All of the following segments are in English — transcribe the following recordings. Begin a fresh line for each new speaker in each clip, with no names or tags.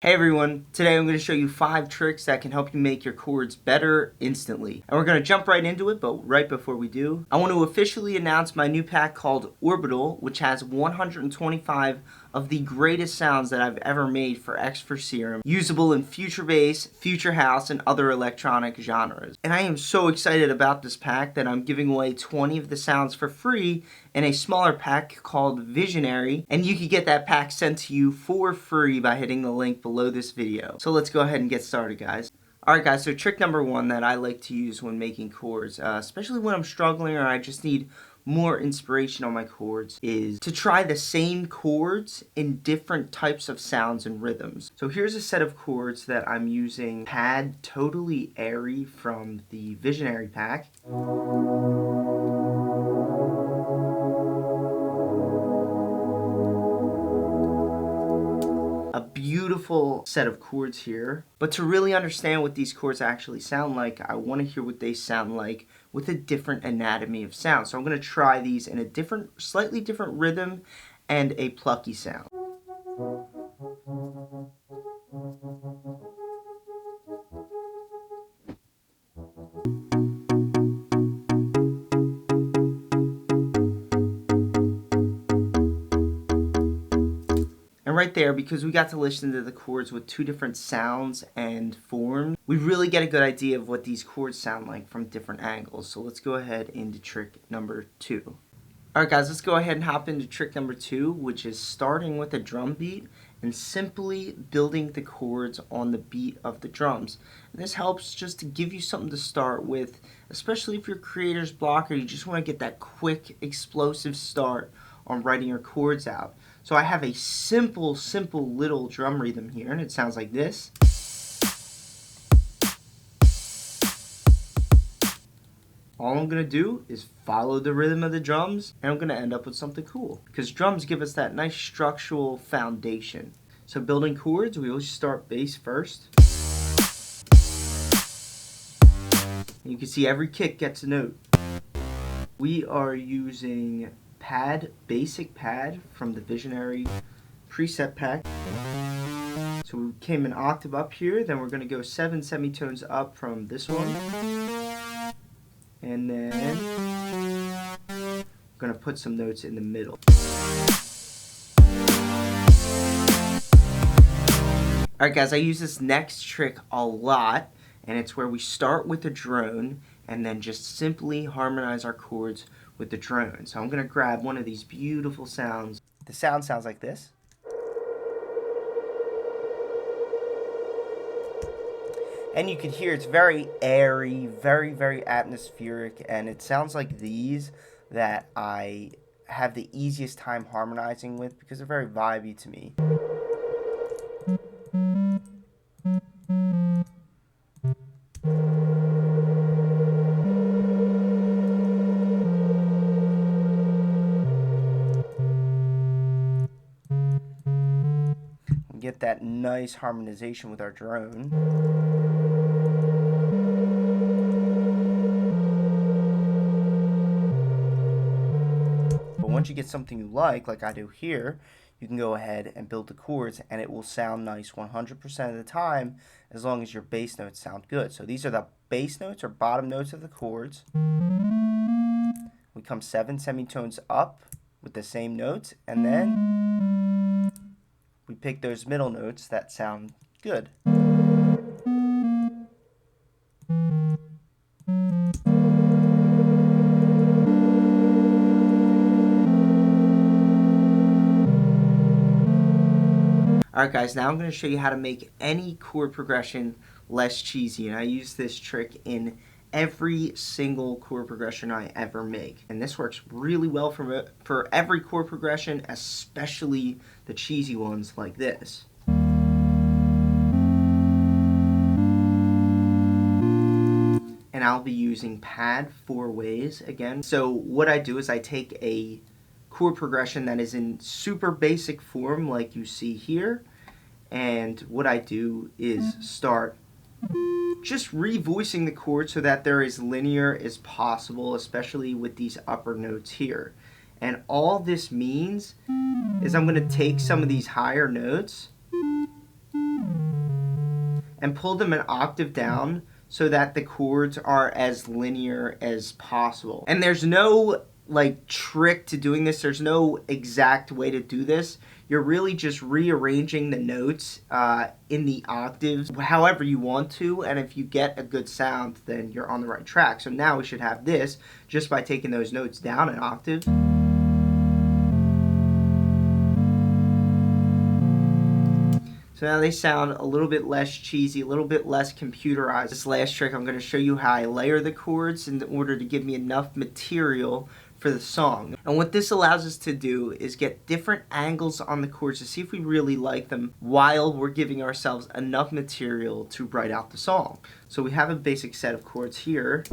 Hey everyone, today I'm going to show you 5 tricks that can help you make your chords better instantly. And we're going to jump right into it, but right before we do, I want to officially announce my new pack called Orbital, which has 125 of the greatest sounds that I've ever made for XFER Serum, usable in future bass, future house, and other electronic genres. And I am so excited about this pack that I'm giving away 20 of the sounds for free in a smaller pack called Visionary, and you can get that pack sent to you for free by hitting the link below this video. So let's go ahead and get started, guys. Alright guys, so trick number 1 that I like to use when making chords, especially when I'm struggling or I just need more inspiration on my chords, is to try the same chords in different types of sounds and rhythms. So here's a set of chords that I'm using Pad Totally Airy from the Visionary pack. A beautiful set of chords here, but to really understand what these chords actually sound like, I want to hear what they sound like with a different anatomy of sound. So I'm going to try these in a slightly different rhythm and a plucky sound. And right there, because we got to listen to the chords with 2 different sounds and forms, we really get a good idea of what these chords sound like from different angles. So let's go ahead into trick number 2. Alright guys, let's go ahead and hop into trick number 2, which is starting with a drum beat and simply building the chords on the beat of the drums. And this helps just to give you something to start with, especially if you're creator's block or you just want to get that quick, explosive start on writing your chords out. So I have a simple little drum rhythm here, and it sounds like this. All I'm going to do is follow the rhythm of the drums, and I'm going to end up with something cool. Because drums give us that nice structural foundation. So building chords, we always start bass first. And you can see every kick gets a note. We are using Basic Pad from the Visionary preset pack. So we came an octave up here, then we're going to go 7 semitones up from this one. And then we're going to put some notes in the middle. Alright guys, I use this next trick a lot, and it's where we start with a drone and then just simply harmonize our chords with the drone. So I'm going to grab one of these beautiful sounds. The sound sounds like this. And you can hear it's very airy, very atmospheric, and it sounds like these that I have the easiest time harmonizing with because they're very vibey to me. Get that nice harmonization with our drone. But once you get something you like I do here, you can go ahead and build the chords and it will sound nice 100% of the time as long as your bass notes sound good. So these are the bass notes or bottom notes of the chords. We come 7 semitones up with the same notes, and then we pick those middle notes that sound good. Alright guys, now I'm going to show you how to make any chord progression less cheesy, and I use this trick in every single chord progression I ever make. And this works really well for every chord progression, especially the cheesy ones like this. And I'll be using Pad 4 ways again. So what I do is I take a chord progression that is in super basic form like you see here, and what I do is start just revoicing the chord so that they're as linear as possible, especially with these upper notes here. And all this means is I'm going to take some of these higher notes and pull them an octave down so that the chords are as linear as possible. And there's no like trick to doing this. There's no exact way to do this. You're really just rearranging the notes in the octaves however you want to, and if you get a good sound, then you're on the right track. So now we should have this just by taking those notes down an octave. So now they sound a little bit less cheesy, a little bit less computerized. This last trick, I'm going to show you how I layer the chords in order to give me enough material for the song. And what this allows us to do is get different angles on the chords to see if we really like them while we're giving ourselves enough material to write out the song. So we have a basic set of chords here.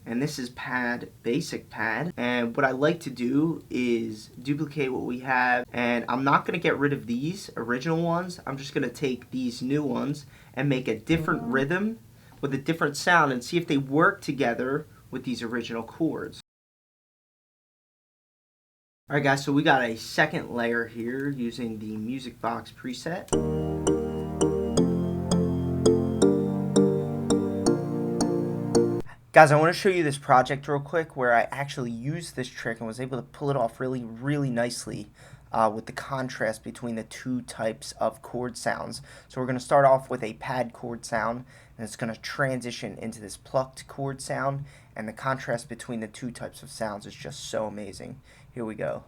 And this is pad, basic pad. And what I like to do is duplicate what we have. And I'm not gonna get rid of these original ones. I'm just gonna take these new ones and make a different rhythm with a different sound and see if they work together with these original chords. Alright guys, so we got a second layer here using the Music Box preset. Guys, I want to show you this project real quick where I actually used this trick and was able to pull it off really nicely with the contrast between the two types of chord sounds. So we're going to start off with a pad chord sound, and it's going to transition into this plucked chord sound, and the contrast between the two types of sounds is just so amazing. Here we go.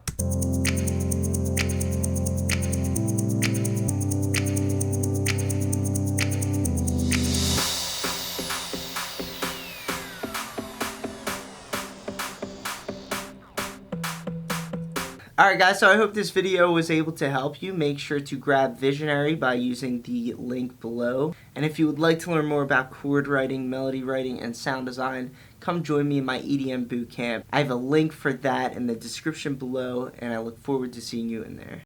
Alright guys, so I hope this video was able to help you. Make sure to grab Visionary by using the link below. And if you would like to learn more about chord writing, melody writing, and sound design, come join me in my EDM bootcamp. I have a link for that in the description below, and I look forward to seeing you in there.